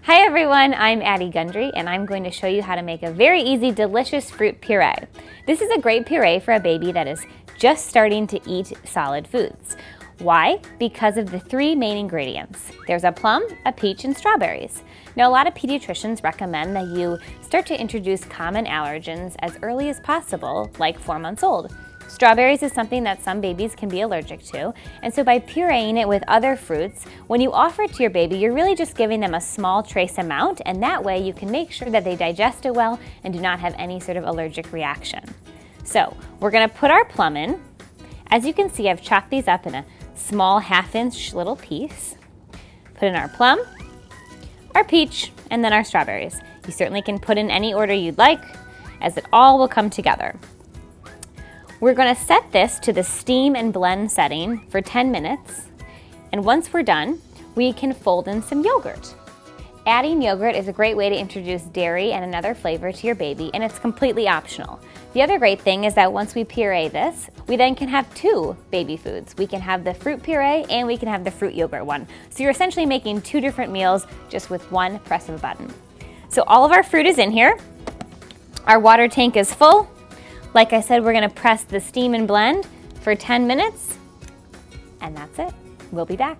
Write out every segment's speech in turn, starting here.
Hi everyone, I'm Addie Gundry and I'm going to show you how to make a very easy, delicious fruit puree. This is a great puree for a baby that is just starting to eat solid foods. Why? Because of the three main ingredients. There's a plum, a peach, and strawberries. Now, a lot of pediatricians recommend that you start to introduce common allergens as early as possible, like 4 months old. Strawberries is something that some babies can be allergic to, and so by pureeing it with other fruits, when you offer it to your baby, you're really just giving them a small trace amount, and that way you can make sure that they digest it well and do not have any sort of allergic reaction. So, we're gonna put our plum in. As you can see, I've chopped these up in a small 1/2-inch little piece. Put in our plum, our peach, and then our strawberries. You certainly can put in any order you'd like, as it all will come together. We're going to set this to the steam and blend setting for 10 minutes, and once we're done, we can fold in some yogurt. Adding yogurt is a great way to introduce dairy and another flavor to your baby, and it's completely optional. The other great thing is that once we puree this, we then can have 2 baby foods. We can have the fruit puree and we can have the fruit yogurt one. So you're essentially making 2 different meals just with one press of a button. So all of our fruit is in here. Our water tank is full. Like I said, we're gonna press the steam and blend for 10 minutes, and that's it. We'll be back.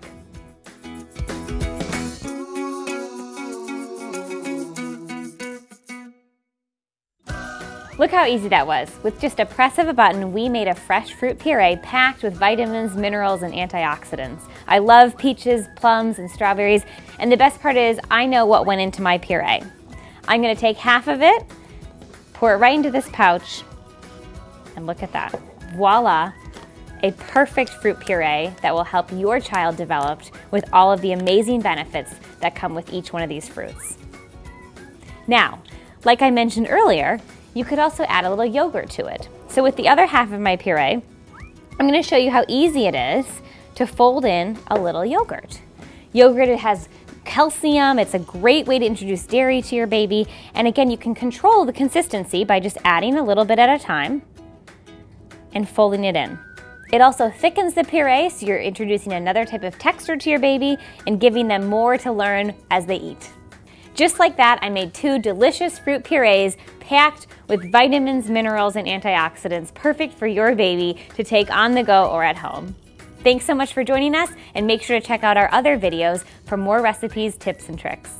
Look how easy that was. With just a press of a button, we made a fresh fruit puree packed with vitamins, minerals, and antioxidants. I love peaches, plums, and strawberries, and the best part is I know what went into my puree. I'm gonna take half of it, pour it right into this pouch, and look at that. Voila, a perfect fruit puree that will help your child develop with all of the amazing benefits that come with each one of these fruits. Now, like I mentioned earlier, you could also add a little yogurt to it. So with the other half of my puree, I'm gonna show you how easy it is to fold in a little yogurt. Yogurt, it has calcium, it's a great way to introduce dairy to your baby, and again, you can control the consistency by just adding a little bit at a time and folding it in. It also thickens the puree, so you're introducing another type of texture to your baby and giving them more to learn as they eat. Just like that, I made 2 delicious fruit purees packed with vitamins, minerals, and antioxidants, perfect for your baby to take on the go or at home. Thanks so much for joining us, and make sure to check out our other videos for more recipes, tips, and tricks.